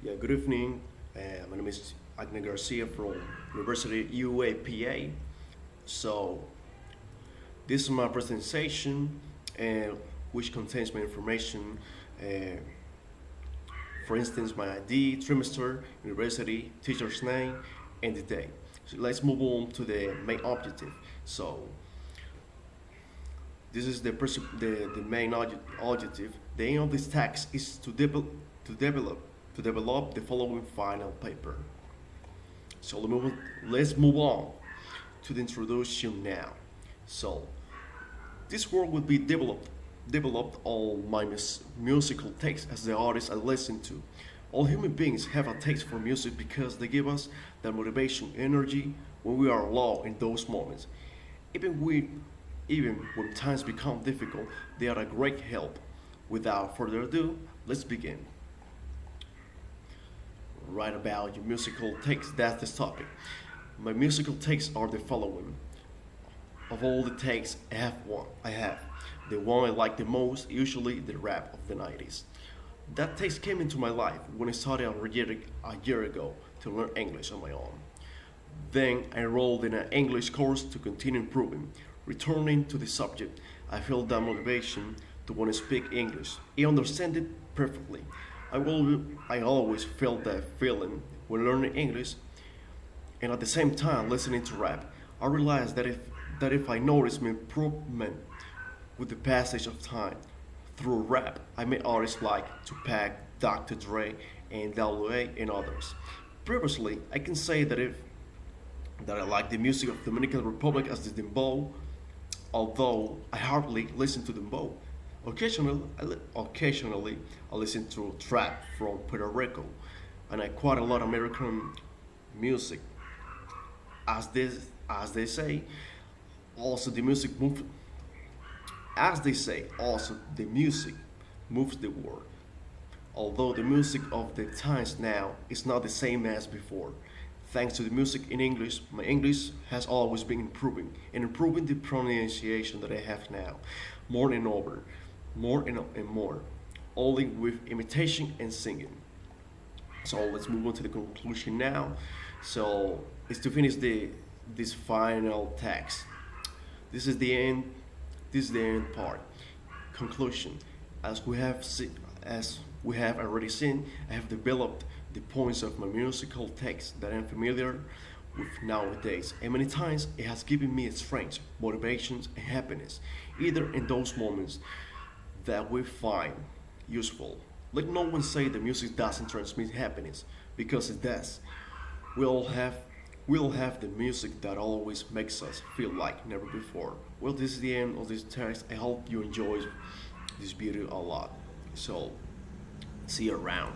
Yeah, good evening. My name is Agnes Garcia from University UAPA. So this is my presentation, which contains my information. Uh, for instance, my ID, trimester, university, teacher's name, and the day. So let's move on to the main objective. So this is the main objective. The aim of this text is to develop to develop the following final paper. So let's move on to the introduction now. So this work will be developed on my musical taste as the artist I listen to. All human beings have a taste for music because they give us that motivation, energy when we are low in those moments. Even we, even when times become difficult, they are a great help. Without further ado, let's begin. Write about your musical takes. That's the topic. My musical takes are the following. Of all the takes, I have the one I like the most, usually the rap of the 90s. That taste came into my life when I started a year ago to learn English on my own. Then I enrolled in an English course to continue improving. Returning to the subject, I felt that motivation to want to speak English. I understand it perfectly. I always felt that feeling when learning English, and at the same time listening to rap. I realized that if I noticed my improvement with the passage of time through rap, I met artists like Tupac, Dr. Dre, and WA, and others. Previously, I can say that I like the music of Dominican Republic as the dembow, although I hardly listen to dembow. Occasionally, I listen to trap from Puerto Rico, and I quite a lot of American music. As they say, also the music move. As they say, also the music moves the world. Although the music of the times now is not the same as before. Thanks to the music in English, my English has always been improving and improving the pronunciation that I have now, more and over, more and more, only with imitation and singing. So let's move on to the conclusion now. So it's to finish this final text. This is the end. This is the end part. Conclusion. As we have already seen, I have developed the points of my musical text that I'm familiar with nowadays, and many times it has given me strength, motivations, and happiness, either in those moments that we find useful. Let no one say the music doesn't transmit happiness, because it does. We'll have we'll have the music that always makes us feel like never before. Well, this is the end of this text. I hope you enjoy this video a lot. So, see you around.